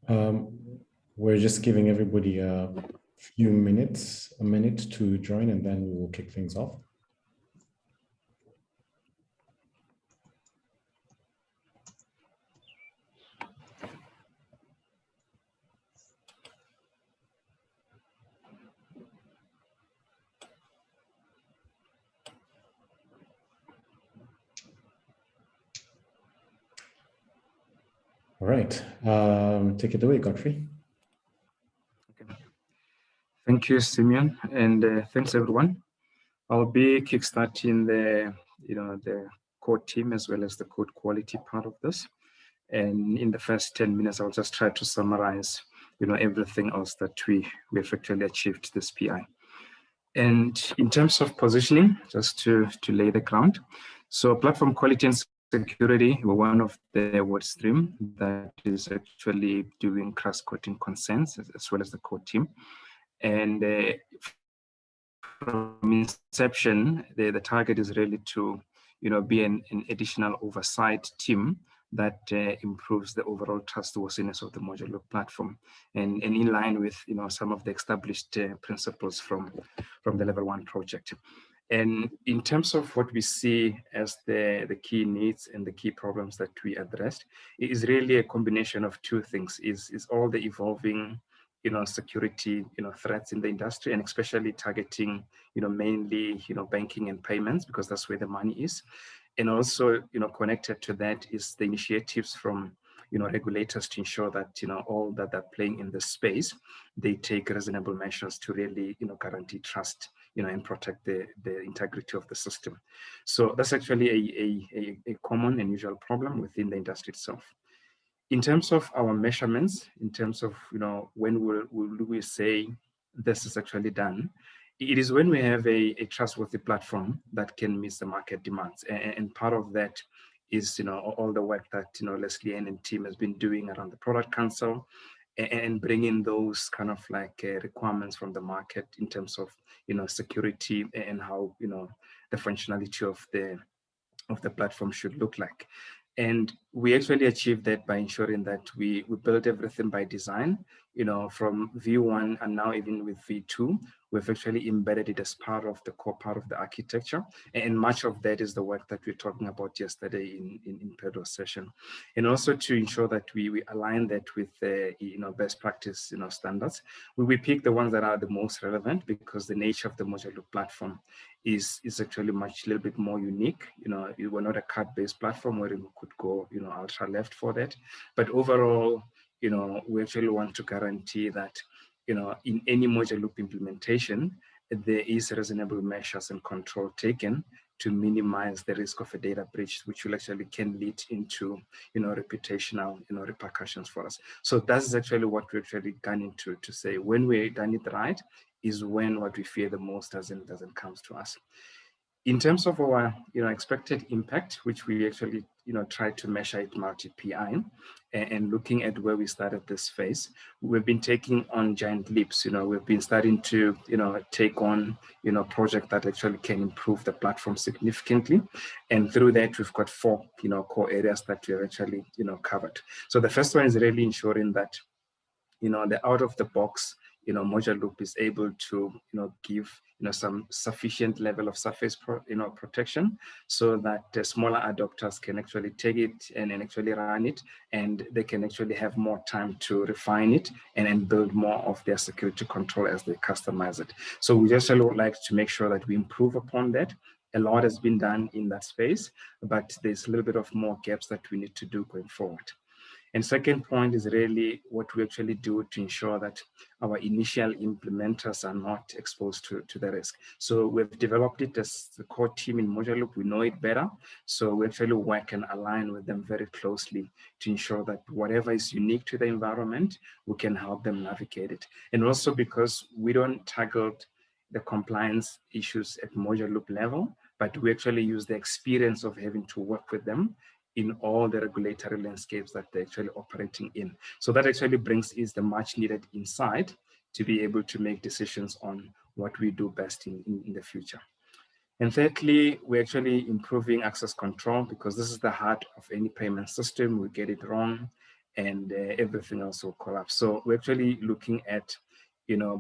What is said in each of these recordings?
Um, we're just giving everybody a minute to join, and then we will kick things off. All right, take it away, Godfrey. Okay. Thank you, Simeon, and thanks everyone. I'll be kickstarting the code team as well as the code quality part of this. And in the first 10 minutes, I'll just try to summarize, everything else that we effectively achieved this PI. And in terms of positioning, just to lay the ground. So platform quality and security were one of the work stream that is actually doing cross-cutting concerns as well as the code team. And from inception, the target is really to, be an additional oversight team that improves the overall trustworthiness of the modular platform, and in line with some of the established principles from the level 1 project. And in terms of what we see as the key needs and the key problems that we addressed, it is really a combination of two things: is all the evolving security threats in the industry, and especially targeting mainly banking and payments, because that's where the money is. And also connected to that is the initiatives from regulators to ensure that all that are playing in this space, they take reasonable measures to really guarantee trust and protect the integrity of the system. So that's actually a common and usual problem within the industry itself. In terms of our measurements, in terms of when will we say this is actually done, it is when we have a trustworthy platform that can meet the market demands. And part of that is all the work that Leslie and team has been doing around the product council, and bringing those kind of like requirements from the market in terms of security and how the functionality of the platform should look like. And we actually achieved that by ensuring that we built everything by design, from V1, and now even with V2, we've actually embedded it as part of the core part of the architecture. And much of that is the work that we were talking about yesterday in Pedro's session. And also to ensure that we align that with best practice standards. We pick the ones that are the most relevant, because the nature of the modular platform is actually a little bit more unique. We're not a card-based platform where we could go ultra left for that. But overall, we actually want to guarantee that in any module loop implementation, there is reasonable measures and control taken to minimize the risk of a data breach, which will actually can lead into reputational repercussions for us. So that's actually what we actually gone into to say, when we done it right is when what we fear the most doesn't come to us. In terms of our expected impact, which we actually try to measure it multi-PI, and looking at where we started this phase, we've been taking on giant leaps. We've been starting to take on projects that actually can improve the platform significantly, and through that we've got 4 core areas that we've actually covered. So the first one is really ensuring that the out of the box module loop is able to give some sufficient level of surface protection, so that the smaller adopters can actually take it and actually run it, and they can actually have more time to refine it and build more of their security control as they customize it. So we just would like to make sure that we improve upon that. A lot has been done in that space, but there's a little bit of more gaps that we need to do going forward. And second point is really what we actually do to ensure that our initial implementers are not exposed to the risk. So we've developed it as the core team in Modular Loop. We know it better. So we actually work and align with them very closely to ensure that whatever is unique to the environment, we can help them navigate it. And also because we don't tackle the compliance issues at Modular Loop level, but we actually use the experience of having to work with them in all the regulatory landscapes that they're actually operating in. So that actually brings is the much needed insight to be able to make decisions on what we do best in the future. And thirdly, we're actually improving access control, because this is the heart of any payment system. We get it wrong, and everything else will collapse. So we're actually looking at,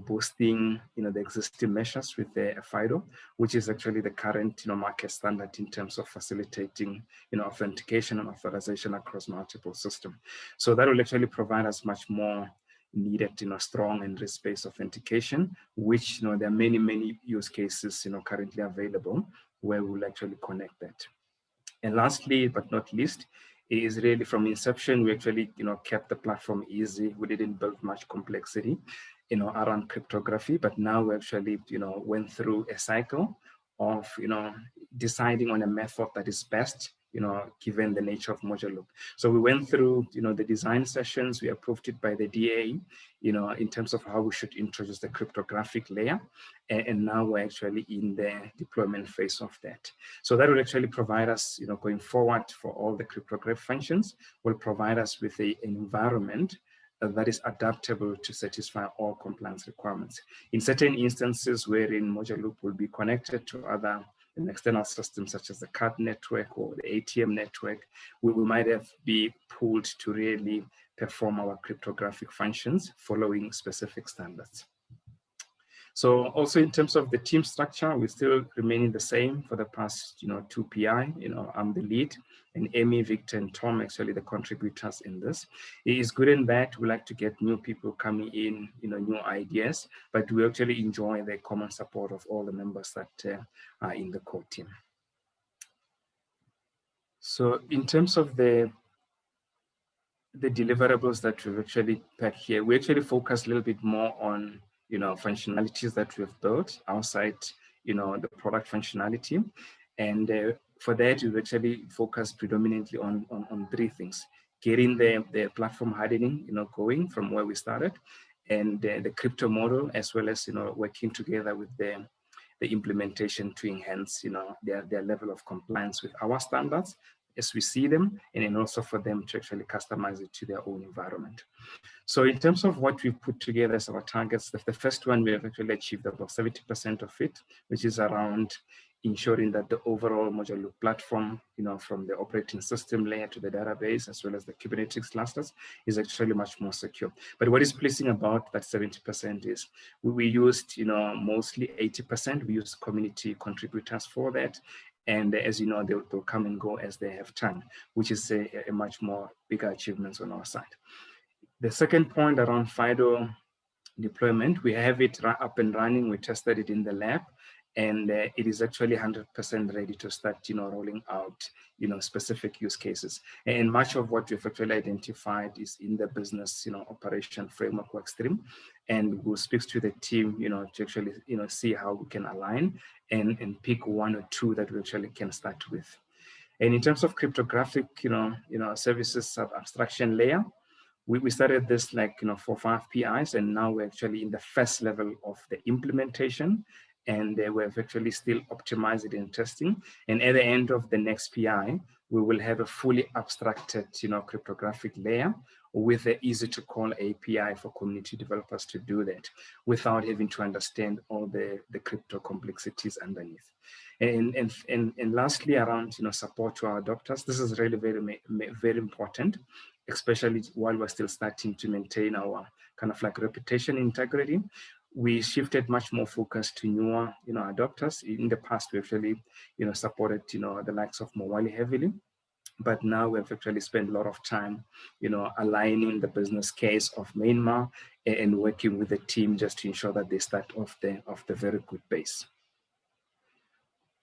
boosting, the existing measures with the FIDO, which is actually the current, market standard in terms of facilitating, authentication and authorization across multiple systems. So that will actually provide us much more needed, strong and risk-based authentication, which, there are many, many use cases, currently available where we'll actually connect that. And lastly, but not least, is really from inception, we actually, kept the platform easy. We didn't build much complexity, around cryptography, but now we actually, went through a cycle of, deciding on a method that is best, given the nature of modular loop. So we went through, the design sessions, we approved it by the DA, in terms of how we should introduce the cryptographic layer. And now we're actually in the deployment phase of that. So that will actually provide us, going forward for all the cryptographic functions, will provide us with an environment that is adaptable to satisfy all compliance requirements. In certain instances wherein modular loop will be connected to other external systems such as the card network or the ATM network, we might have be pulled to really perform our cryptographic functions following specific standards. So also in terms of the team structure, we're still remaining the same for the past, 2 PI. I'm the lead, and Amy, Victor, and Tom actually the contributors in this. It is good in that we like to get new people coming in, new ideas, but we actually enjoy the common support of all the members that are in the core team. So in terms of the deliverables that we've actually packed here, we actually focus a little bit more on functionalities that we've built outside, the product functionality. And for that, we've actually focused predominantly on 3 things: getting the platform hardening, going from where we started, and the crypto model, as well as, working together with the implementation to enhance, their level of compliance with our standards as we see them, and then also for them to actually customize it to their own environment. So in terms of what we've put together as our targets, the first one, we have actually achieved about 70% of it, which is around ensuring that the overall modular loop platform, from the operating system layer to the database, as well as the Kubernetes clusters, is actually much more secure. But what is pleasing about that 70% is we used, mostly 80%. We used community contributors for that. And as you know, they'll come and go as they have time, which is a much more bigger achievement on our side. The second point around FIDO deployment, we have it up and running. We tested it in the lab, and it is actually 100% ready to start, rolling out, specific use cases. And much of what we've actually identified is in the business, operation framework work stream, and we'll speak to the team, to actually, see how we can align and pick 1 or 2 that we actually can start with. And in terms of cryptographic, services sub-abstraction layer, we started this like, for 5 PIs, and now we're actually in the first level of the implementation, and we've actually still optimized it in testing. And at the end of the next PI, we will have a fully abstracted, cryptographic layer with an easy to call API for community developers to do that without having to understand all the crypto complexities underneath. And lastly, around, support to our adopters, this is really very, very important, especially while we're still starting to maintain our kind of like reputation integrity. We shifted much more focus to newer, adopters. In the past, we actually, supported, the likes of Mowali heavily, but now we've actually spent a lot of time, aligning the business case of Myanmar and working with the team just to ensure that they start off the very good base.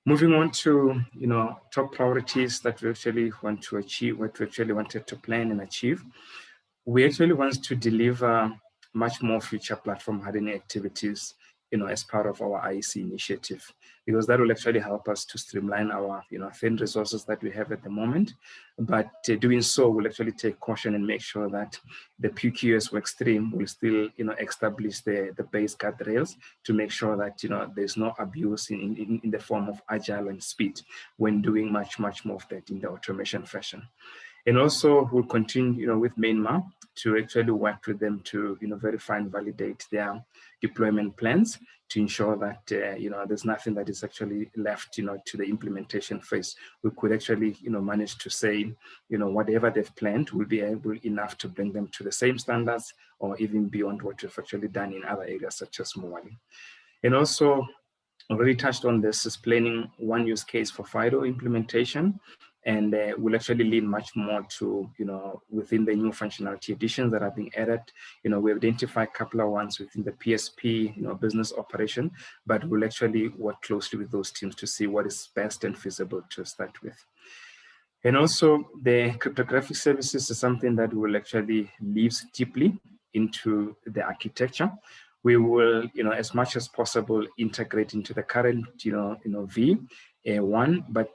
Moving on to, top priorities that we actually want to achieve, what we actually wanted to plan and achieve. We actually want to deliver much more future platform hardening activities, as part of our IEC initiative, because that will actually help us to streamline our, thin resources that we have at the moment. But doing so will actually take caution and make sure that the PQS work stream will still, establish the base guardrails to make sure that, there's no abuse in the form of agile and speed when doing much more of that in the automation fashion. And also we'll continue, with Myanmar to actually work with them to, verify and validate their deployment plans to ensure that, there's nothing that is actually left, to the implementation phase. We could actually, manage to say, whatever they've planned will be able enough to bring them to the same standards or even beyond what we've actually done in other areas such as Mawali. And also, already touched on this, is planning one use case for FIDO implementation, and we'll actually lean much more to, within the new functionality additions that are being added. We identify a couple of ones within the PSP, business operation, but we'll actually work closely with those teams to see what is best and feasible to start with. And also the cryptographic services is something that will actually lives deeply into the architecture. We will, as much as possible, integrate into the current, V1, but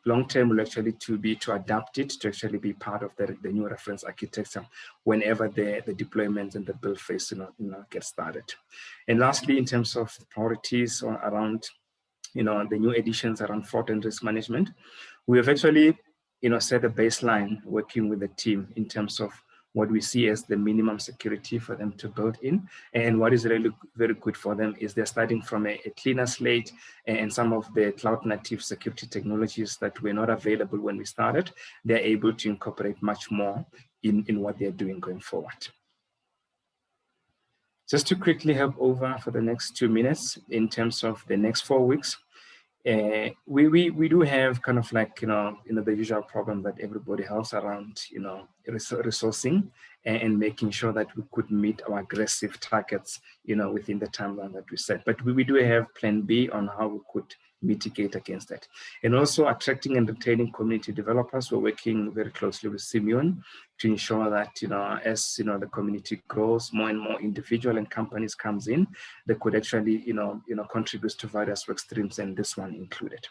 long term will actually to adapt it to actually be part of the new reference architecture whenever the deployment and the build phase, get started. And lastly, in terms of the priorities around, the new additions around fraud and risk management, we have actually, set a baseline working with the team in terms of what we see as the minimum security for them to build in. And what is really very good for them is they're starting from a cleaner slate, and some of the cloud native security technologies that were not available when we started, they're able to incorporate much more in what they're doing going forward. Just to quickly hop over for the next 2 minutes in terms of the next 4 weeks, we do have kind of like, the usual problem that everybody has around, resourcing and making sure that we could meet our aggressive targets, within the timeline that we set. But we do have plan B on how we could mitigate against that. And also attracting and retaining community developers. We're working very closely with Simeon to ensure that, as the community grows, more and more individual and companies comes in, they could actually, contribute to various work streams, and this one included.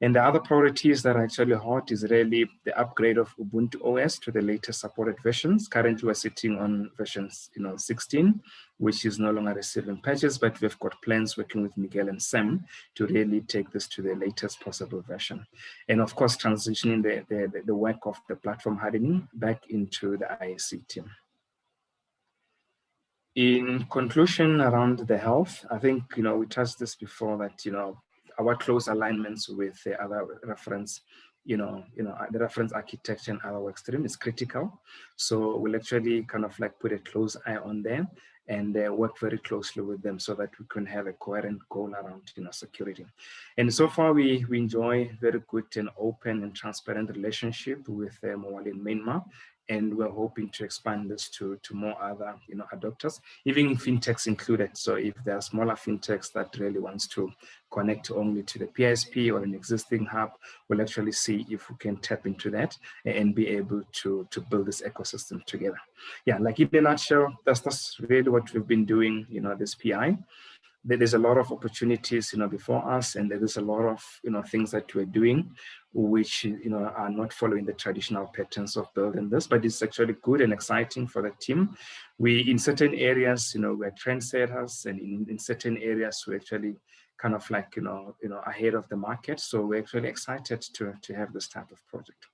And the other priorities that are actually hot is really the upgrade of Ubuntu OS to the latest supported versions. Currently, we're sitting on versions 16, which is no longer receiving patches, but we've got plans working with Miguel and Sam to really take this to the latest possible version. And of course, transitioning the work of the platform hardening back into the IAC team. In conclusion around the health, I think, we touched this before that, our close alignments with the other reference, the reference architecture and other work stream is critical. So we'll actually kind of like put a close eye on them and work very closely with them so that we can have a coherent goal around, security. And so far we enjoy very good and open and transparent relationship with Mawali and Myanmar. And we're hoping to expand this to more other, adopters, even fintechs included. So if there are smaller fintechs that really wants to connect only to the PSP or an existing hub, we'll actually see if we can tap into that and be able to build this ecosystem together. Yeah, like in a nutshell, that's really what we've been doing, this PI. There's a lot of opportunities, before us, and there's a lot of, things that we're doing, which, are not following the traditional patterns of building this, but it's actually good and exciting for the team. In certain areas, we're trendsetters, and in certain areas, we're actually kind of like, ahead of the market. So we're actually excited to have this type of project.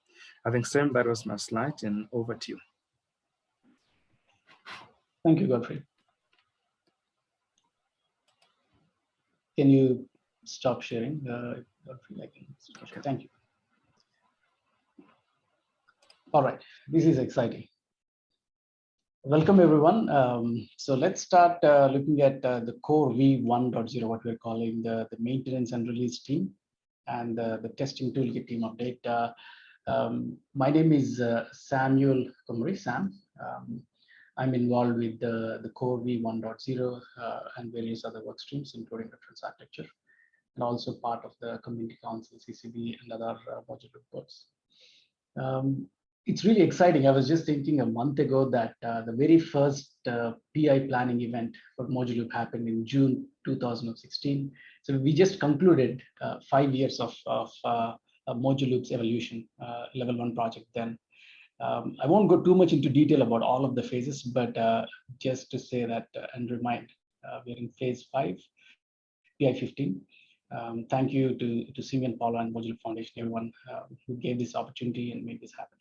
I think, Sam, that was my slide, and over to you. Thank you, Godfrey. Can you stop sharing, Godfrey? I can stop sharing. Thank you. All right, this is exciting. Welcome, everyone. So let's start looking at the core V1.0, what we're calling the maintenance and release team, and the testing toolkit team update. My name is Samuel Kumari, Sam. I'm involved with the core V1.0 and various other work streams, including reference architecture, and also part of the community council, CCB, and other module reports. It's really exciting. I was just thinking a month ago that the very first PI planning event for Module Loop happened in June 2016. So we just concluded 5 years of Module Loop's evolution, level 1 project then. I won't go too much into detail about all of the phases, but just to say that and remind, we're in phase 5, PI 15. Thank you to Simeon, Paula, and Module Loop Foundation, everyone who gave this opportunity and made this happen.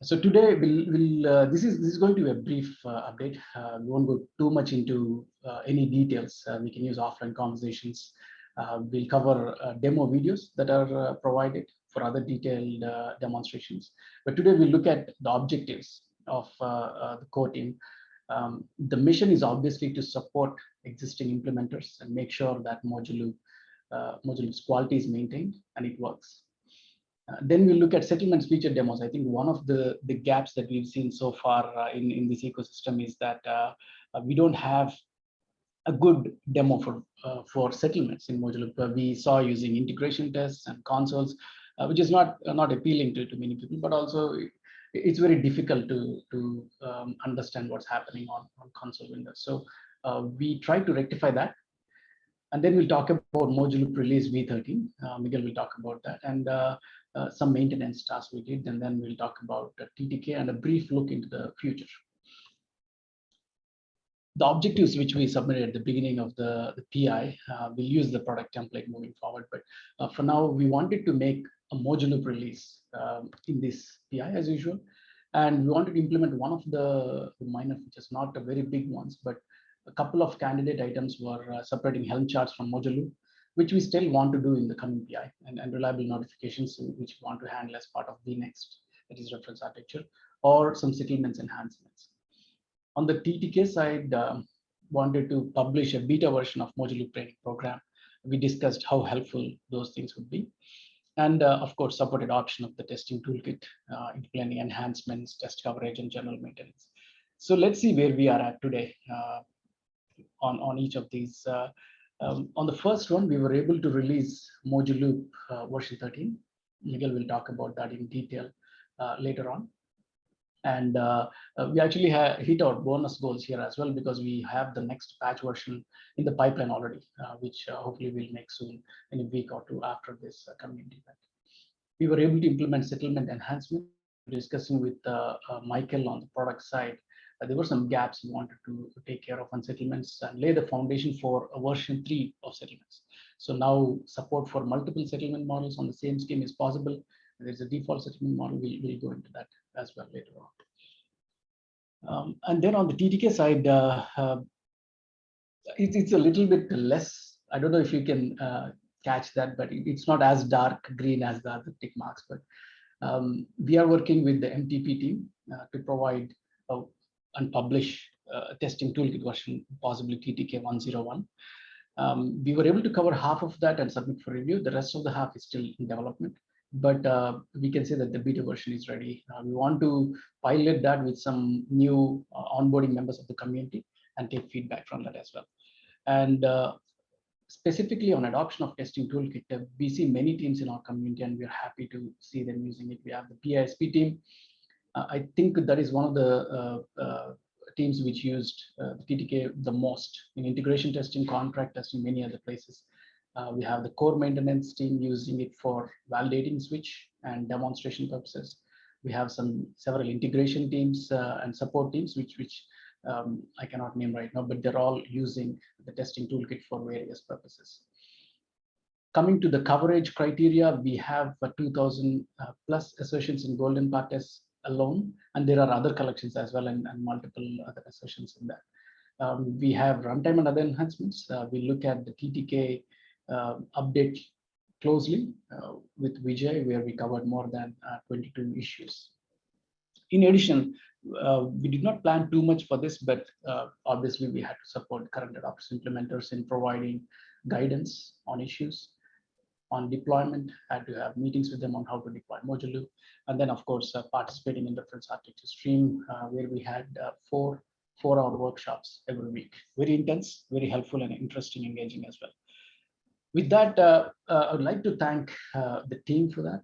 So today this is going to be a brief update. We won't go too much into any details. We can use offline conversations. We'll cover demo videos that are provided for other detailed demonstrations. But today we'll look at the objectives of the core team. The mission is obviously to support existing implementers and make sure that Moduloop's quality is maintained and it works. Then we'll look at settlements feature demos. I think one of the gaps that we've seen so far in this ecosystem is that we don't have a good demo for settlements in Moduloop. We saw using integration tests and consoles, which is not appealing to many people, but also it's very difficult to understand what's happening on console windows. So we try to rectify that. And then we'll talk about Moduloop release V13. Miguel will talk about that, and some maintenance tasks we did, and then we'll talk about TTK and a brief look into the future. The objectives which we submitted at the beginning of the PI, we'll use the product template moving forward. But for now, we wanted to make a Moduloop release in this PI as usual. And we wanted to implement one of the minor features, not the very big ones, but a couple of candidate items were separating Helm charts from Moduloop, which we still want to do in the coming PI, and reliable notifications, which we want to handle as part of vNext, that is reference architecture, or some settlements enhancements. On the TTK side, wanted to publish a beta version of Moduloop training program. We discussed how helpful those things would be. And of course, support adoption of the testing toolkit, implementing enhancements, test coverage, and general maintenance. So let's see where we are at today on each of these. On the first one, we were able to release Moduloop version 13. Miguel will talk about that in detail later on. And we actually hit our bonus goals here as well, because we have the next patch version in the pipeline already, which hopefully we'll make soon in a week or two after this community event. We were able to implement settlement enhancement. Discussing with Michael on the product side, there were some gaps we wanted to take care of on settlements and lay the foundation for a version 3 of settlements. So now support for multiple settlement models on the same scheme is possible. There's a default settlement model. We'll go into that as well later on. And then on the TTK side, it's a little bit less. I don't know if you can catch that, but it's not as dark green as the other tick marks. But we are working with the MTP team to provide and publish a testing toolkit version, possibly TTK 101. We were able to cover half of that and submit for review. The rest of the half is still in development, but we can say that the beta version is ready. We want to pilot that with some new onboarding members of the community and take feedback from that as well. And specifically on adoption of testing toolkit, we see many teams in our community, and we're happy to see them using it. We have the PISP team. I think that is one of the teams which used the TTK the most in integration testing, contract testing, many other places. We have the core maintenance team using it for validating switch and demonstration purposes. We have several integration teams and support teams, which I cannot name right now, but they're all using the testing toolkit for various purposes. Coming to the coverage criteria, we have 2,000 plus assertions in golden part tests alone, and there are other collections as well, and multiple other assertions in that. We have runtime and other enhancements. We look at the TTK update closely with Vijay, where we covered more than 22 issues. In addition, we did not plan too much for this, but obviously we had to support current adopters implementers in providing guidance on issues. On deployment, had to have meetings with them on how to deploy Moduloop, and then of course participating in reference architecture stream, where we had 4-hour workshops every week. Very intense, very helpful, and interesting, engaging as well. With that, I would like to thank the team for that.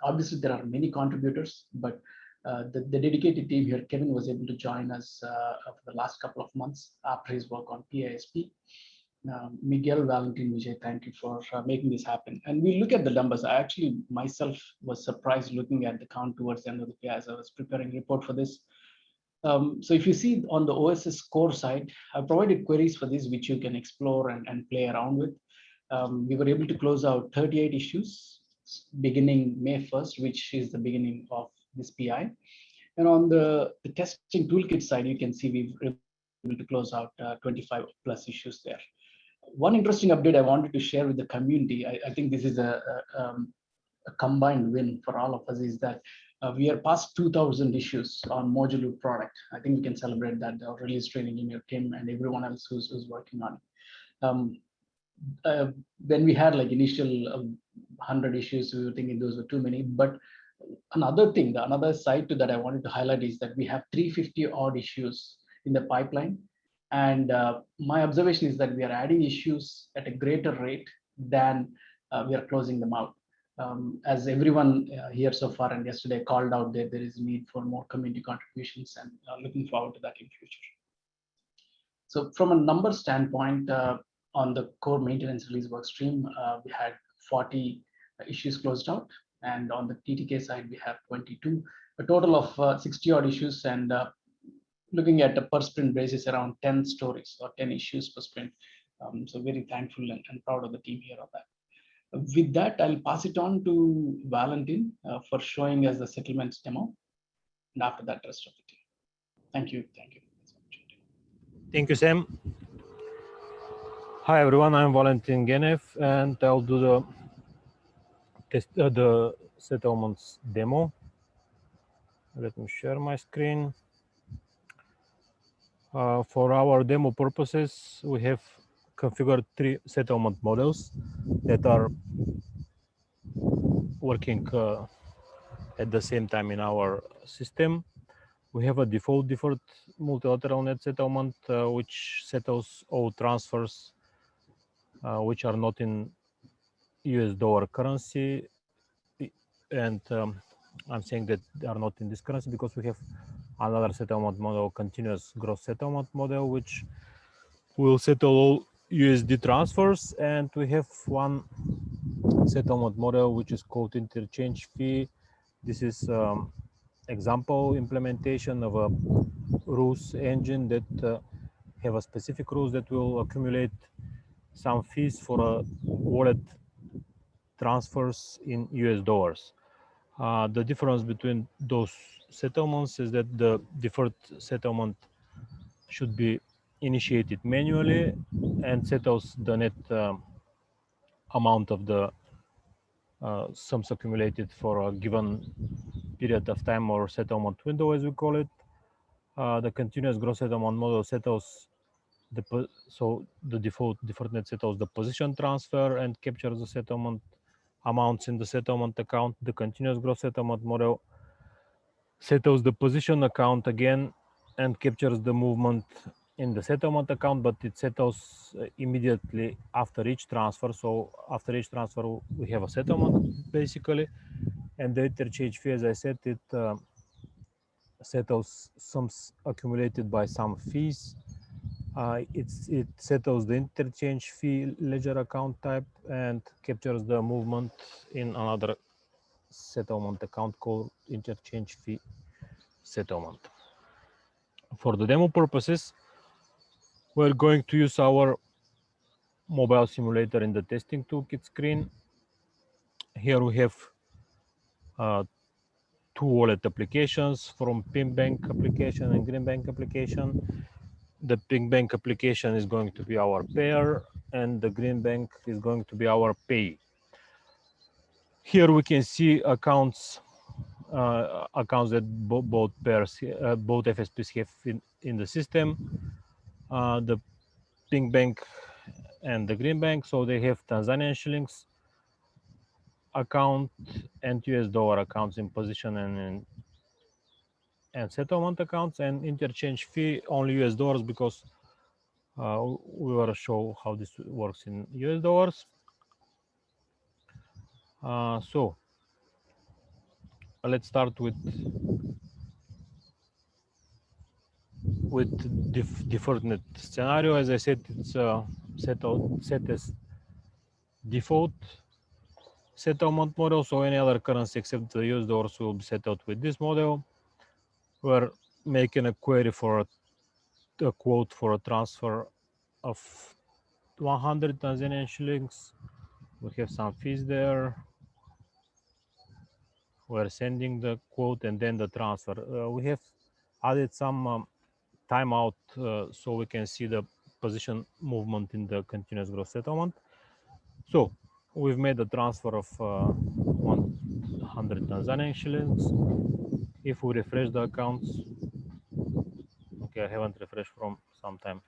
Obviously, there are many contributors, but the dedicated team here, Kevin was able to join us for the last couple of months after his work on PISP. Miguel, Valentin, Vijay, thank you for making this happen. And we look at the numbers. I actually myself was surprised looking at the count towards the end of the PI as I was preparing a report for this. So if you see on the OSS core side, I provided queries for this, which you can explore and play around with. We were able to close out 38 issues beginning May 1st, which is the beginning of this PI. And on the testing toolkit side, you can see we've been able to close out 25 plus issues there. One interesting update I wanted to share with the community, I think this is a combined win for all of us, is that we are past 2,000 issues on modular product. I think we can celebrate that, our release train engineer Tim and everyone else who's working on it. When we had like initial 100 issues, we were thinking those were too many. But another thing, the another side to that I wanted to highlight is that we have 350 odd issues in the pipeline. And my observation is that we are adding issues at a greater rate than we are closing them out. As everyone here so far and yesterday called out, that there is a need for more community contributions, and looking forward to that in future. So from a number standpoint, on the core maintenance release work stream, we had 40 issues closed out. And on the TTK side, we have 22, a total of 60 odd issues, and looking at a per sprint basis, around 10 stories or 10 issues per sprint. So very thankful and proud of the team here on that. With that, I'll pass it on to Valentin for showing us the settlements demo. And after that, rest of the team. Thank you. Thank you. Thank you, Sam. Hi, everyone. I'm Valentin Genev, and I'll do the the settlements demo. Let me share my screen. For our demo purposes, we have configured 3 settlement models that are working at the same time in our system. We have a default multilateral net settlement, which settles all transfers which are not in US dollar currency. And I'm saying that they are not in this currency because we have another settlement model, continuous gross settlement model, which will settle all USD transfers. And we have one settlement model, which is called interchange fee. This is example implementation of a rules engine that have a specific rules that will accumulate some fees for a wallet transfers in US dollars. The difference between those settlements is that the deferred settlement should be initiated manually and settles the net amount of the sums accumulated for a given period of time or settlement window, as we call it. The continuous gross settlement model settles the default net settles the position transfer and captures the settlement amounts in the settlement account. The continuous gross settlement model settles the position account again and captures the movement in the settlement account, but it settles immediately after each transfer. So after each transfer, we have a settlement basically, and the interchange fee, as I said, it settles sums accumulated by some fees. It settles the interchange fee ledger account type and captures the movement in another settlement account called interchange fee settlement. For the demo purposes, we're going to use our mobile simulator in the testing toolkit screen. Here we have 2 wallet applications from Ping Bank application and Green Bank application. The Ping Bank application is going to be our payer, and the Green Bank is going to be our pay. Here we can see accounts that both pairs, both FSPs have in the system. The Ping Bank and the Green Bank, so they have Tanzanian shillings account and US dollar accounts in position and settlement accounts, and interchange fee only US dollars because we will show how this works in US dollars. So let's start with deferred net scenario. As I said, it's set as default settlement model, so any other currency except the US dollars will be settled with this model. We're making a query for a quote for a transfer of 100 Tanzanian shillings. We have some fees there. we're sending the quote and then the transfer. We have added some timeout so we can see the position movement in the continuous gross settlement. So we've made a transfer of 100 Tanzanian shillings. If we refresh the accounts, okay, I haven't refreshed from some time,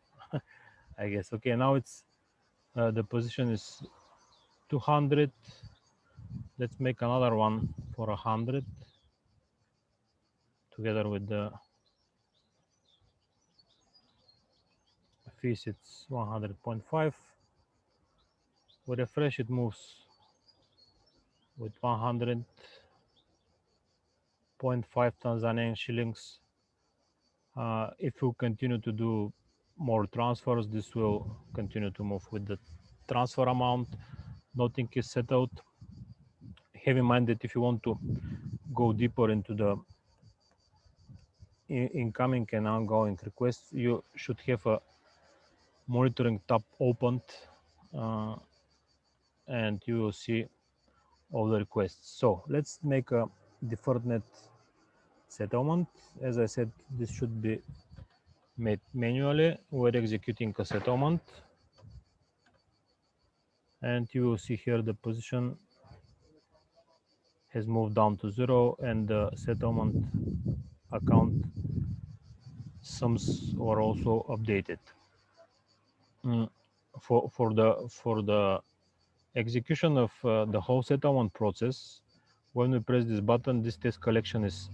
I guess. Okay, now it's the position is 200. Let's make another one for 100 together with the fees. It's 100.5. We refresh, it moves with 100.5 Tanzanian shillings. If we continue to do more transfers, this will continue to move with the transfer amount. Nothing is settled. Have in mind that if you want to go deeper into the incoming and ongoing requests, you should have a monitoring tab opened, and you will see all the requests. So let's make a deferred net settlement. As I said, this should be made manually. We're executing a settlement, and you will see here the position has moved down to 0 and the settlement account sums were also updated. For the execution of the whole settlement process, when we press this button, this test collection is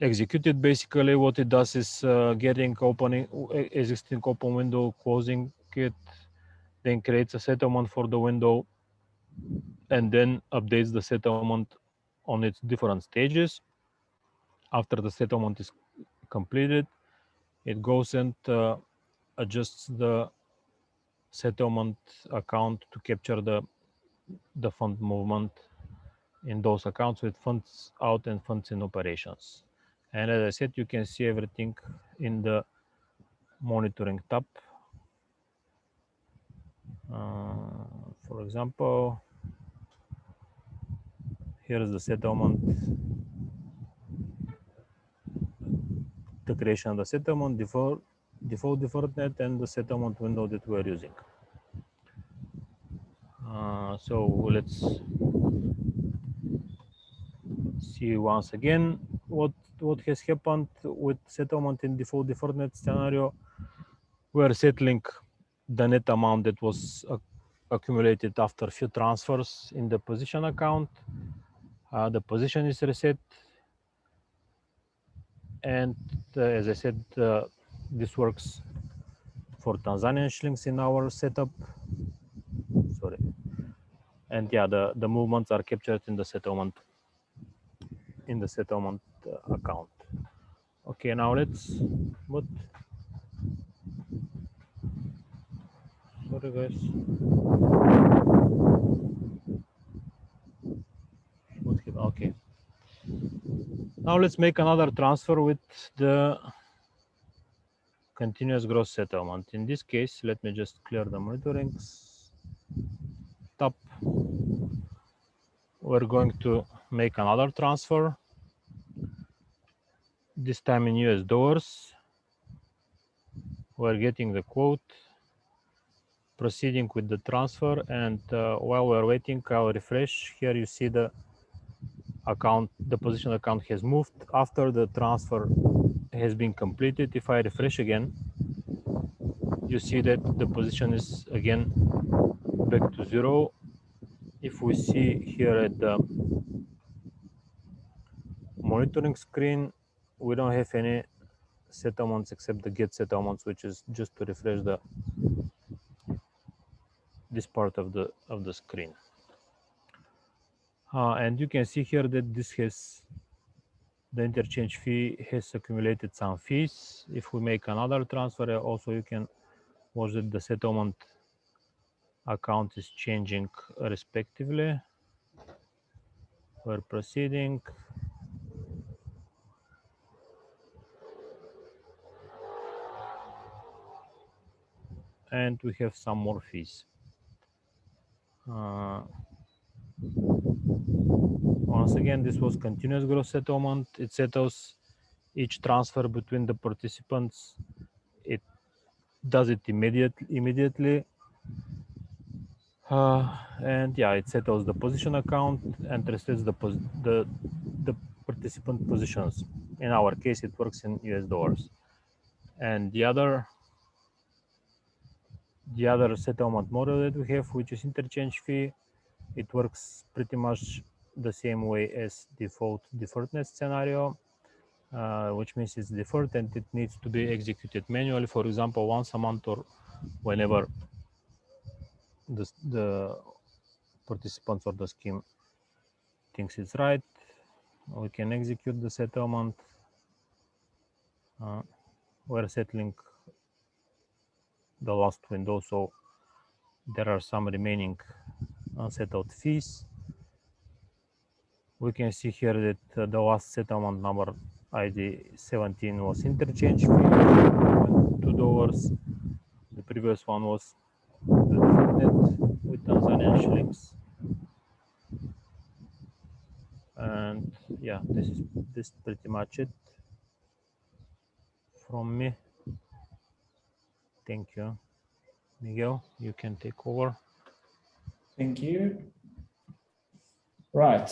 executed. Basically what it does is getting opening existing open window, closing it, then creates a settlement for the window, and then updates the settlement on its different stages. After the settlement is completed, it goes and adjusts the settlement account to capture the fund movement in those accounts with funds out and funds in operations. And as I said, you can see everything in the monitoring tab. For example, here is the settlement, the creation of the settlement, default deferred net, and the settlement window that we're using. So let's see once again what has happened with settlement in default deferred net scenario. We are settling the net amount that was accumulated after few transfers in the position account. The position is reset, and as I said, this works for Tanzanian shillings in our setup. Sorry. And yeah, the movements are captured in the settlement account. Okay, now let's sorry guys. Okay. Now let's make another transfer with the continuous gross settlement. In this case, let me just clear the monitoring tab. We're going to make another transfer, this time in US dollars. We're getting the quote, proceeding with the transfer, and while we're waiting, I'll refresh. Here you see the account, the position account has moved after the transfer has been completed. If I refresh again, you see that the position is again back to 0. If we see here at the monitoring screen, we don't have any settlements except the get settlements, which is just to refresh this part of the screen. And you can see here that the interchange fee has accumulated some fees. If we make another transfer, also you can watch that the settlement account is changing respectively. We're proceeding. And we have some more fees. Once again, this was continuous gross settlement. It settles each transfer between the participants. It does it immediately. And yeah, it settles the position account and resets the participant positions. In our case, it works in US dollars. And the other settlement model that we have, which is interchange fee, it works pretty much the same way as default deferredness scenario, which means it's deferred and it needs to be executed manually, for example, once a month or whenever the participants or the scheme thinks it's right. We can execute the settlement. We're settling the last window, so there are some remaining unsettled fees. We can see here that the last settlement number ID 17 was interchange fee, $2. The previous one was the deferred with Tanzanian shillings. And yeah, this is pretty much it from me. Thank you. Miguel, you can take over. Thank you. Right.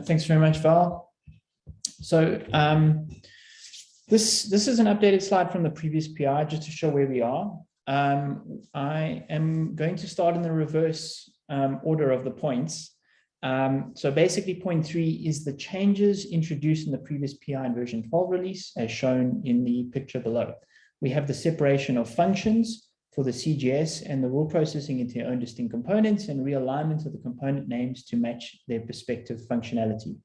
Thanks very much, Val. So this is an updated slide from the previous PI just to show where we are. I am going to start in the reverse order of the points. So basically point 3 is the changes introduced in the previous PI in version 12 release as shown in the picture below. We have the separation of functions for the CGS and the rule processing into their own distinct components and realignment of the component names to match their respective functionality.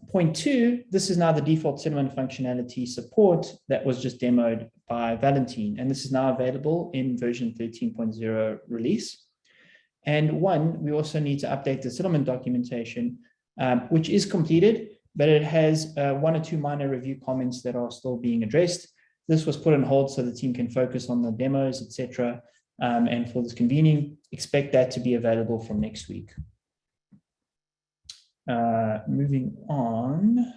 Point 2, this is now the default settlement functionality support that was just demoed by Valentin, and this is now available in version 13.0 release. And 1, we also need to update the settlement documentation, which is completed, but it has 1 or 2 minor review comments that are still being addressed. This was put on hold so the team can focus on the demos, etc. And for this convening, expect that to be available from next week. Moving on.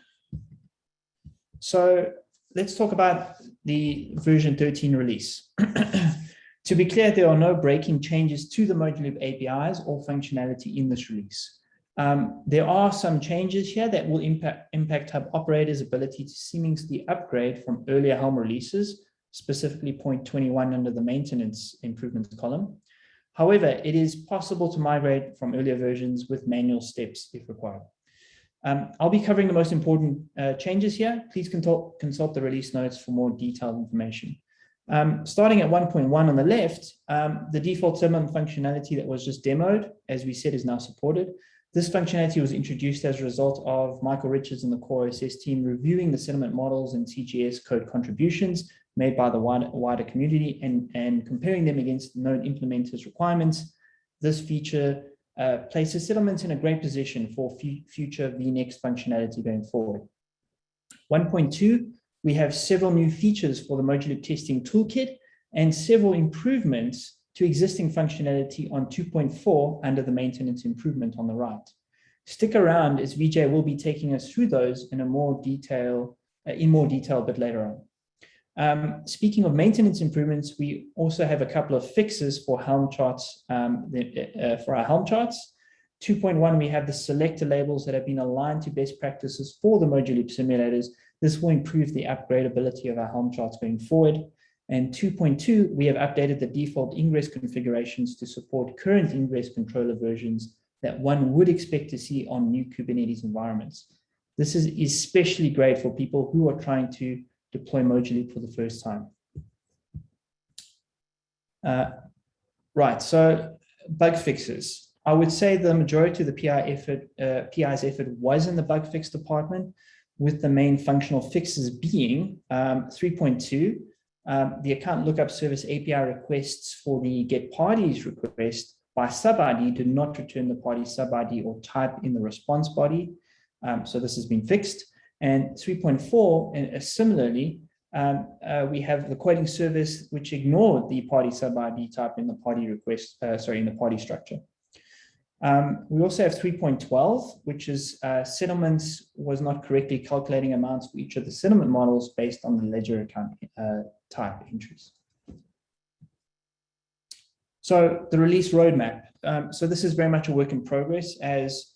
So let's talk about the version 13 release. To be clear, there are no breaking changes to the Moduloop APIs or functionality in this release. There are some changes here that will impact hub operators' ability to seamlessly upgrade from earlier Helm releases, specifically point 21 under the maintenance improvements column. However, it is possible to migrate from earlier versions with manual steps if required. I'll be covering the most important changes here. Please consult the release notes for more detailed information. Starting at 1.1 on the left, the default settlement functionality that was just demoed, as we said, is now supported. This functionality was introduced as a result of Michael Richards and the core OSS team reviewing the settlement models and CGS code contributions made by the wider community and comparing them against known implementers' requirements. This feature places settlements in a great position for future vNext functionality going forward. 1.2, we have several new features for the Moduloop testing toolkit and several improvements to existing functionality on 2.4 under the maintenance improvement on the right. Stick around as Vijay will be taking us through those in more detail a bit later on. Speaking of maintenance improvements, we also have a couple of fixes for Helm charts, for our Helm charts. 2.1, we have the selector labels that have been aligned to best practices for the Moduloop simulators. This will improve the upgradability of our Helm charts going forward. And 2.2, we have updated the default ingress configurations to support current ingress controller versions that one would expect to see on new Kubernetes environments. This is especially great for people who are trying to deploy Moduloop for the first time. Right, so bug fixes. I would say the majority of the PI's effort was in the bug fix department, with the main functional fixes being 3.2, the account lookup service API requests for the get parties request by sub ID did not return the party sub ID or type in the response body. So this has been fixed. And 3.4, similarly, we have the quoting service which ignored the party sub ID type in the party request, in the party structure. We also have 3.12, which is settlements was not correctly calculating amounts for each of the settlement models based on the ledger account type entries. So the release roadmap. So this is very much a work in progress. As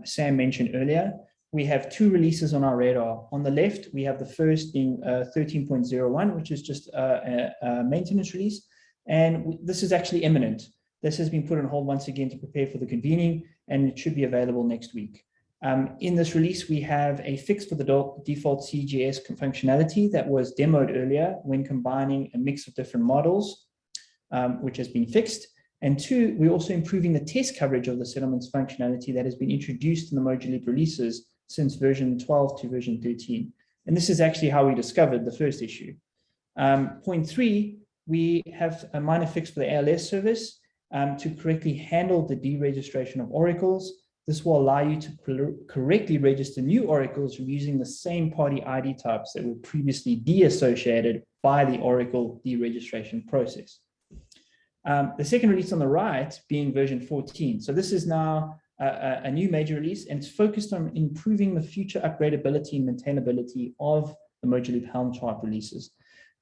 Sam mentioned earlier, we have 2 releases on our radar. On the left, we have the first being 13.01, which is just a maintenance release. And this is actually imminent. This has been put on hold once again to prepare for the convening, and it should be available next week. In this release, we have a fix for the default CGS functionality that was demoed earlier when combining a mix of different models, which has been fixed. And 2, we're also improving the test coverage of the settlements functionality that has been introduced in the Moduleap releases since version 12 to version 13. And this is actually how we discovered the first issue. Point 3, we have a minor fix for the ALS service to correctly handle the deregistration of oracles. This will allow you to correctly register new oracles from using the same party ID types that were previously deassociated by the oracle deregistration process. The second release on the right being version 14. So this is now a new major release, and it's focused on improving the future upgradability and maintainability of the Moduleap Helm chart releases.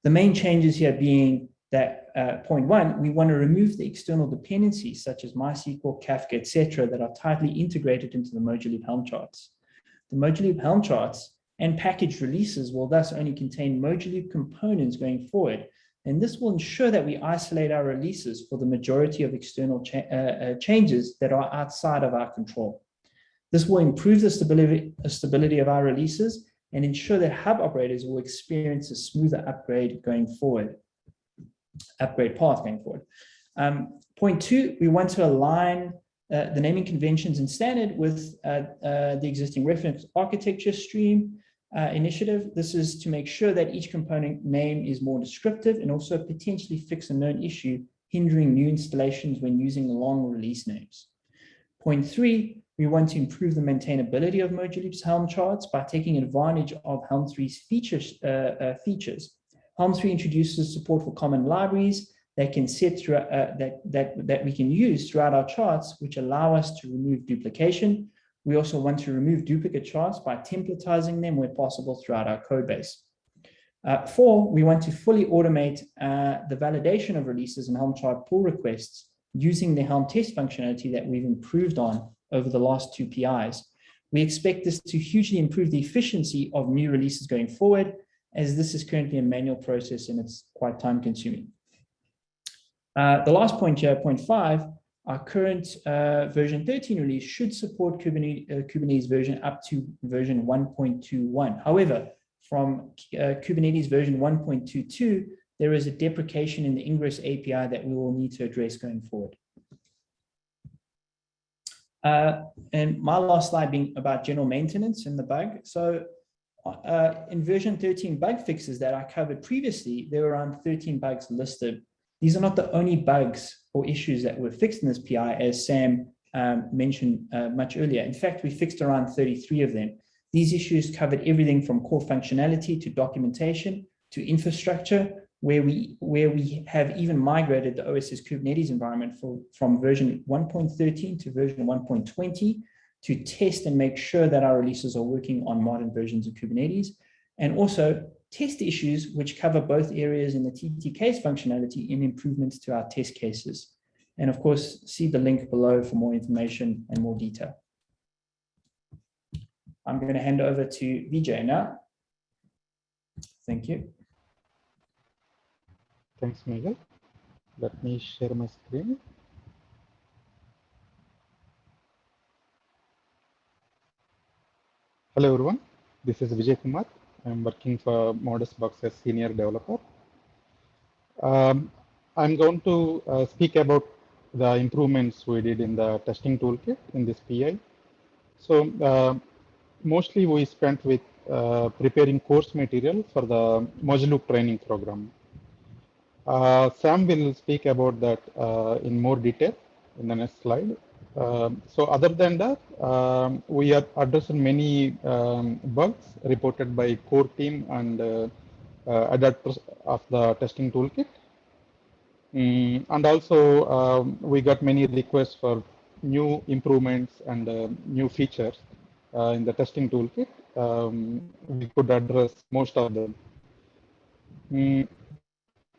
The main changes here being that point 1, we want to remove the external dependencies such as MySQL, Kafka, etc., that are tightly integrated into the Moduleap Helm charts. The Moduleap Helm charts and package releases will thus only contain Moduleap components going forward. And this will ensure that we isolate our releases for the majority of external changes that are outside of our control. This will improve the stability of our releases and ensure that hub operators will experience a smoother upgrade path going forward. Point 2, we want to align the naming conventions and standard with the existing reference architecture stream initiative. This is to make sure that each component name is more descriptive and also potentially fix a known issue hindering new installations when using long release names. Point 3, we want to improve the maintainability of Moduleap's Helm charts by taking advantage of Helm 3's features. Helm 3 introduces support for common libraries that can set through, that we can use throughout our charts, which allow us to remove duplication. We also want to remove duplicate charts by templatizing them where possible throughout our code base. 4, we want to fully automate the validation of releases and Helm chart pull requests using the Helm test functionality that we've improved on over the last 2 PIs. We expect this to hugely improve the efficiency of new releases going forward, as this is currently a manual process and it's quite time consuming. The last point here, point 5, our current version 13 release should support Kubernetes version up to version 1.21. However, from Kubernetes version 1.22, there is a deprecation in the Ingress API that we will need to address going forward. And my last slide being about general maintenance and the bug. So in version 13 bug fixes that I covered previously, there were around 13 bugs listed. These are not the only bugs or issues that were fixed in this PI, as Sam mentioned much earlier. In fact, we fixed around 33 of them. These issues covered everything from core functionality to documentation to infrastructure, where we have even migrated the OSS Kubernetes environment from version 1.13 to version 1.20 to test and make sure that our releases are working on modern versions of Kubernetes, and also test issues which cover both areas in the TT case functionality and improvements to our test cases. And of course, see the link below for more information and more detail. I'm going to hand over to Vijay now. Thank you. Thanks, Miguel. Let me share my screen. Hello, everyone. This is Vijay Kumar. I'm working for Modus Box as senior developer. I'm going to speak about the improvements we did in the testing toolkit in this PI. So mostly we spent with preparing course material for the Moduleap training program. Sam will speak about that in more detail in the next slide. So other than that, we have addressed many bugs reported by core team and adapters of the testing toolkit. And also we got many requests for new improvements and new features in the testing toolkit, we could address most of them.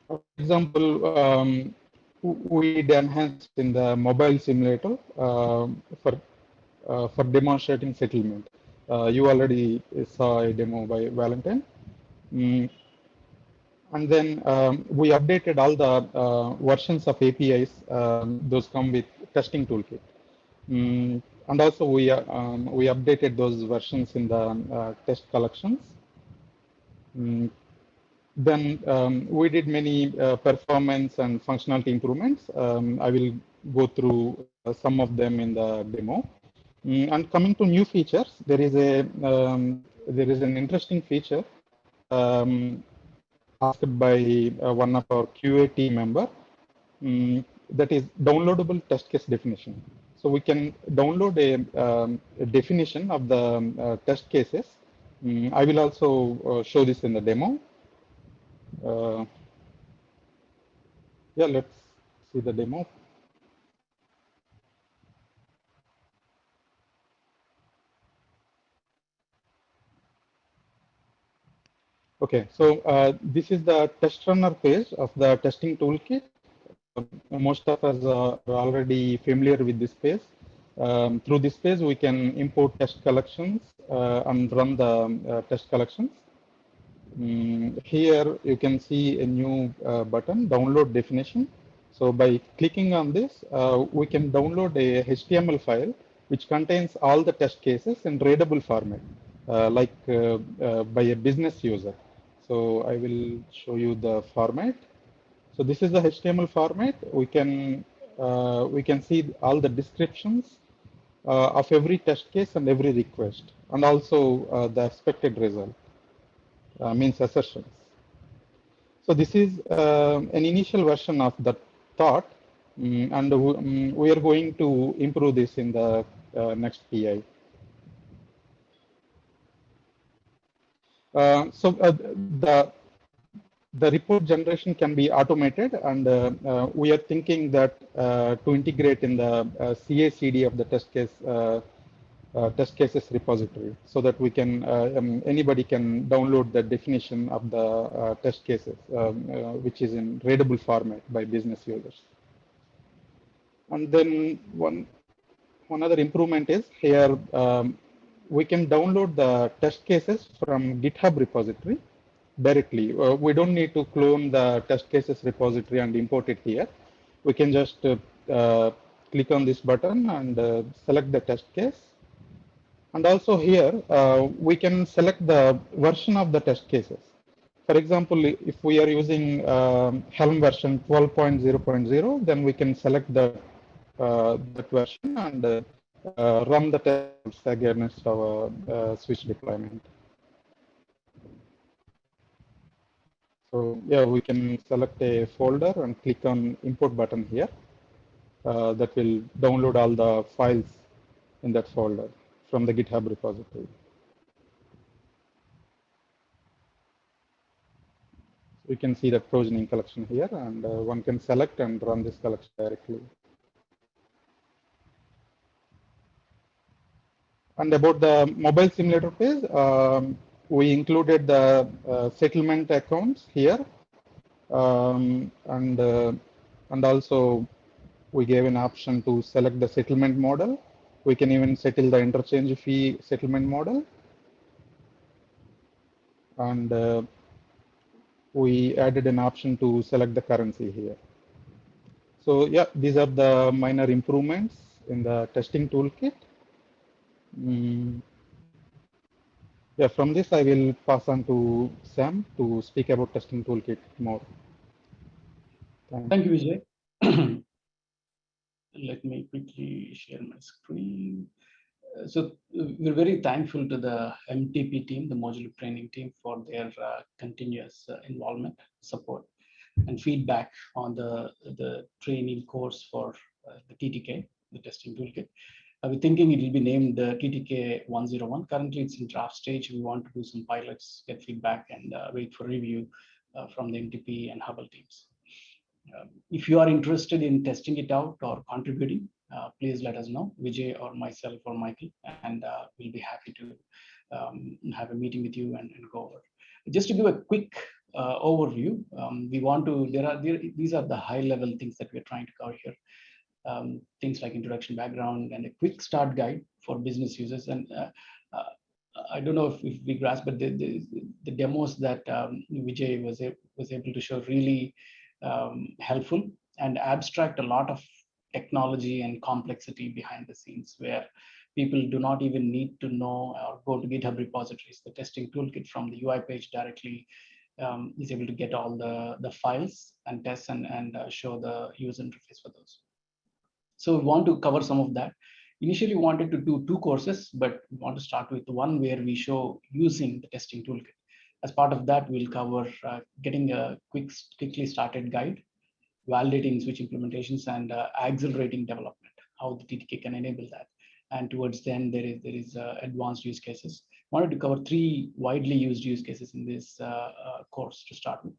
For example, we did enhance in the mobile simulator for demonstrating settlement. You already saw a demo by Valentine. And then we updated all the versions of APIs. Those come with testing toolkit. And also we updated those versions in the test collections. Then we did many performance and functionality improvements. I will go through some of them in the demo. And coming to new features, there is an interesting feature asked by one of our QA team member, that is downloadable test case definition. So we can download a definition of the test cases. I will also show this in the demo. Yeah, let's see the demo. Okay, so this is the test runner page of the testing toolkit. Most of us are already familiar with this page. Through this page, we can import test collections and run the test collections. Here you can see a new button, download definition. So by clicking on this, we can download a HTML file which contains all the test cases in readable format, by a business user. So I will show you the format. So this is the HTML format. We can see all the descriptions of every test case and every request, and also the expected result, means assertions. So this is an initial version of the thought, and we are going to improve this in the next PI. The report generation can be automated, and we are thinking that to integrate in the CA/CD of the test cases repository, so that we can anybody can download the definition of the test cases, which is in readable format by business users. And then one other improvement is here, we can download the test cases from GitHub repository directly. We don't need to clone the test cases repository and import it here. We can just click on this button and select the test case. And also here, we can select the version of the test cases. For example, if we are using Helm version 12.0.0, then we can select that version and run the tests against our switch deployment. So yeah, we can select a folder and click on import button here. That will download all the files in that folder from the GitHub repository. We can see the provisioning collection here, and one can select and run this collection directly. And about the mobile simulator page, we included the settlement accounts here, and also we gave an option to select the settlement model. We can even settle the interchange fee settlement model, and we added an option to select the currency here. So yeah, these are the minor improvements in the testing toolkit. Yeah, from this I will pass on to Sam to speak about testing toolkit more. Thank you, Vijay. Let me quickly share my screen. So we're very thankful to the MTP team, the modular training team, for their continuous involvement, support, and feedback on the training course for the TTK, the testing toolkit. We're thinking it will be named TTK 101. Currently, it's in draft stage. We want to do some pilots, get feedback, and wait for review from the MTP and Hubble teams. If you are interested in testing it out or contributing, please let us know, Vijay or myself or Michael, and we'll be happy to have a meeting with you and go over. Just to give a quick overview, we want to, these are the high level things that we're trying to cover here. Things like introduction, background, and a quick start guide for business users. And I don't know if we grasp, but the demos that Vijay was able to show really helpful and abstract a lot of technology and complexity behind the scenes, where people do not even need to know or go to GitHub repositories. The testing toolkit from the UI page directly is able to get all the files and tests and show the user interface for those. So we want to cover some of that. Initially, we wanted to do 2 courses, but we want to start with one where we show using the testing toolkit. As part of that, we'll cover getting a quickly started guide, validating switch implementations, and accelerating development, how the TTK can enable that. And towards the end, there is advanced use cases. Wanted to cover 3 widely used use cases in this course to start with.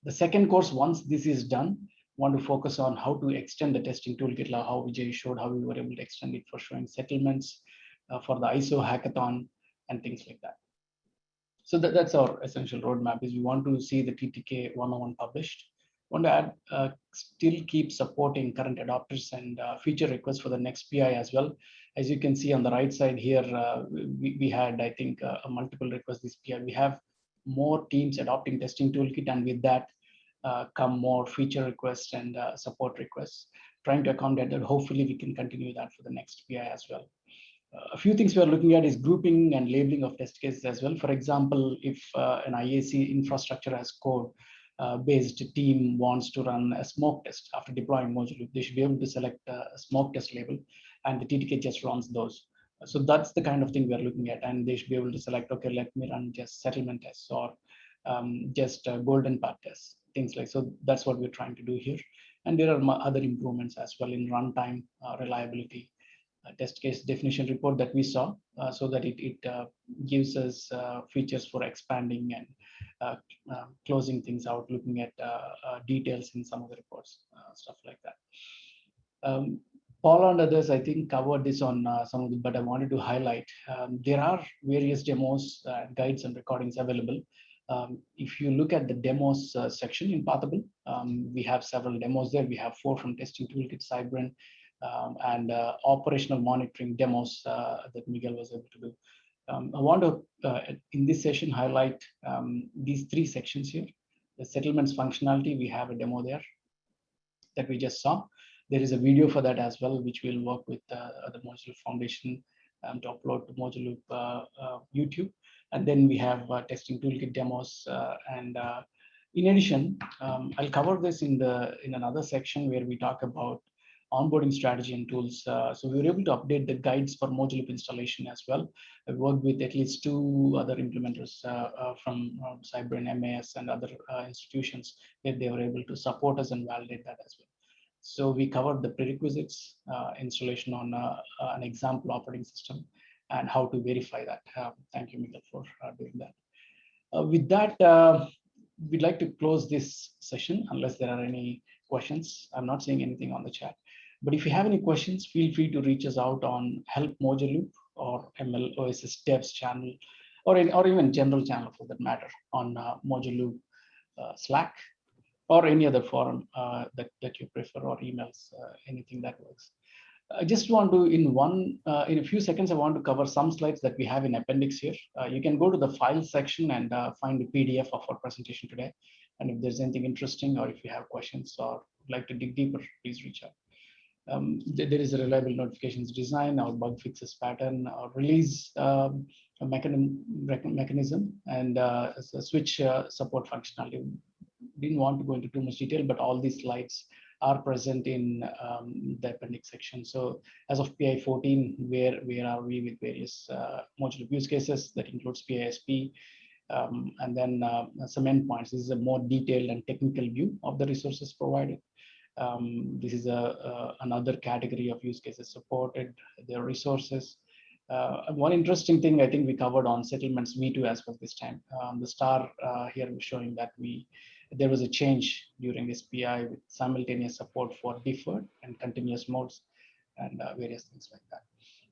The second course, once this is done, want to focus on how to extend the testing toolkit, like how Vijay showed how we were able to extend it for showing settlements, for the ISO hackathon, and things like that. So that's our essential roadmap. Is we want to see the TTK 101 published. Want to add, still keep supporting current adopters and feature requests for the next PI as well. As you can see on the right side here, we had, I think, a multiple requests this PI. We have more teams adopting testing toolkit, and with that come more feature requests and support requests. Trying to accommodate that. Hopefully, we can continue that for the next PI as well. A few things we are looking at is grouping and labeling of test cases as well. For example, if an IAC infrastructure as code based team wants to run a smoke test after deploying module, they should be able to select a smoke test label, and the TTK just runs those. So that's the kind of thing we are looking at, and they should be able to select, okay, let me run just settlement tests or just golden path tests, things like. So that's what we're trying to do here. And there are other improvements as well in runtime, reliability, test case definition report that we saw, so that it gives us features for expanding and closing things out, looking at details in some of the reports, stuff like that. Paul and others, I think, covered this on some of the, but I wanted to highlight, there are various demos, guides, and recordings available. If you look at the demos section in Pathable, we have several demos there. We have 4 from Testing Toolkit, Cybrin, and operational monitoring demos that Miguel was able to do. I want to, in this session, highlight these 3 sections here. The settlements functionality, we have a demo there that we just saw. There is a video for that as well, which we'll work with the Modular Foundation to upload to Modular YouTube. And then we have testing toolkit demos. And in addition, I'll cover this in another section where we talk about onboarding strategy and tools. So we were able to update the guides for Modular installation as well. I worked with at least 2 other implementers from Cybrin, MAS, and other institutions where they were able to support us and validate that as well. So we covered the prerequisites, installation on an example operating system, and how to verify that. Thank you, Miguel, for doing that. With that, we'd like to close this session unless there are any questions. I'm not seeing anything on the chat. But if you have any questions, feel free to reach us out on Help Modular or ML OSS Devs channel, or even general channel for that matter, on Modular Slack, or any other forum that you prefer, or emails, anything that works. I just want to, in a few seconds, I want to cover some slides that we have in appendix here. You can go to the file section and find the PDF of our presentation today. And if there's anything interesting, or if you have questions or would like to dig deeper, please reach out. There is a reliable notifications design, our bug fixes pattern, our release mechanism, and a switch support functionality. Didn't want to go into too much detail, but all these slides are present in the appendix section. So as of PI 14, where are we with various modular use cases that includes PISP, and then some endpoints. This is a more detailed and technical view of the resources provided. This is another category of use cases supported, their resources. One interesting thing I think we covered on settlements V2 as well this time. The star here was showing that there was a change during this PI with simultaneous support for deferred and continuous modes. and various things like that.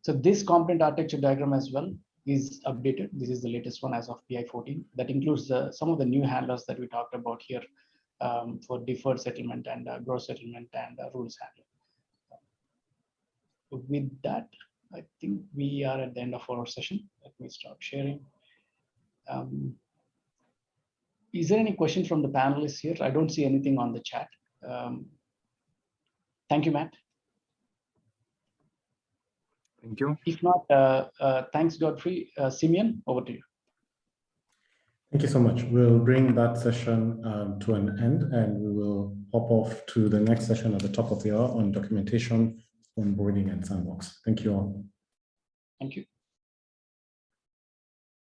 So this component architecture diagram as well is updated. This is the latest one as of PI 14. That includes some of the new handlers that we talked about here for deferred settlement and gross settlement and rules handling. With that, I think we are at the end of our session. Let me stop sharing. Is there any question from the panelists here? I don't see anything on the chat. Thank you, Matt. Thank you. If not, thanks, Godfrey. Simeon, over to you. Thank you so much. We'll bring that session to an end, and we will hop off to the next session at the top of the hour on documentation, onboarding, and sandbox. Thank you all. Thank you.